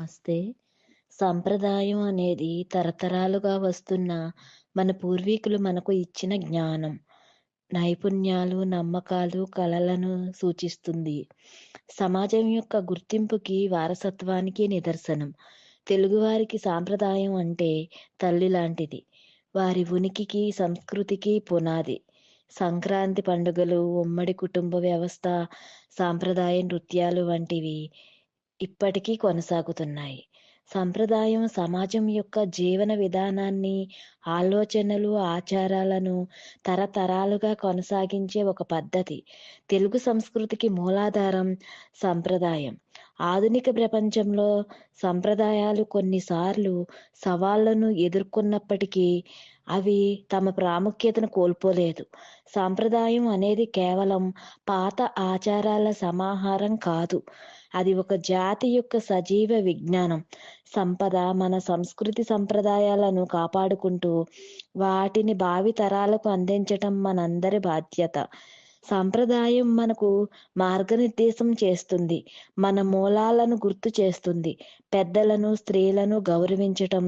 నమస్తే. సంప్రదాయం అనేది తరతరాలుగా వస్తున్న మన పూర్వీకులు మనకు ఇచ్చిన జ్ఞానం, నైపుణ్యాలు, నమ్మకాలు, కళలను సూచిస్తుంది. సమాజం యొక్క గుర్తింపుకి, వారసత్వానికి నిదర్శనం. తెలుగువారికి సాంప్రదాయం అంటే తల్లి లాంటిది. వారి ఉనికికి, సంస్కృతికి పునాది. సంక్రాంతి పండుగలు, ఉమ్మడి కుటుంబ వ్యవస్థ, సాంప్రదాయ నృత్యాలు వంటివి ఇప్పటికీ కొనసాగుతున్నాయి. సంప్రదాయం సమాజం యొక్క జీవన విధానాన్ని, ఆలోచనలు, ఆచారాలను తరతరాలుగా కొనసాగించే ఒక పద్ధతి. తెలుగు సంస్కృతికి మూలాధారం సంప్రదాయం. ఆధునిక ప్రపంచంలో సంప్రదాయాలు కొన్నిసార్లు సవాళ్లను ఎదుర్కొన్నప్పటికీ అవి తమ ప్రాముఖ్యతను కోల్పోలేదు. సాంప్రదాయం అనేది కేవలం పాత ఆచారాల సమాహారం కాదు. అది ఒక జాతి యొక్క సజీవ విజ్ఞానం. సంపద మన సంస్కృతి సంప్రదాయాలను కాపాడుకుంటూ వాటిని భావితరాలకు అందించటం మనందరి బాధ్యత. సాంప్రదాయం మనకు మార్గనిర్దేశం చేస్తుంది. మన మూలాలను గుర్తు చేస్తుంది. పెద్దలను, స్త్రీలను గౌరవించటం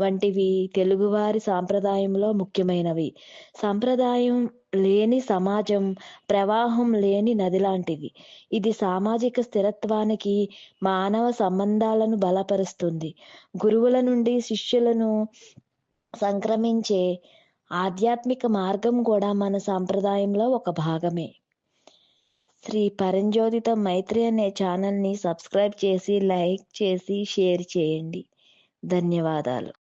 వంటివి తెలుగువారి సాంప్రదాయంలో ముఖ్యమైనవి. సంప్రదాయం లేని సమాజం ప్రవాహం లేని నది లాంటిది. ఇది సామాజిక స్థిరత్వానికి, మానవ సంబంధాలను బలపరుస్తుంది. గురువుల నుండి శిష్యులను సంక్రమించే ఆధ్యాత్మిక మార్గం కూడా మన సాంప్రదాయంలో ఒక భాగమే. శ్రీ పరంజ్యోతితో మైత్రి అనే ఛానల్‌ని సబ్స్క్రైబ్ చేసి, లైక్ చేసి, షేర్ చేయండి. ధన్యవాదాలు.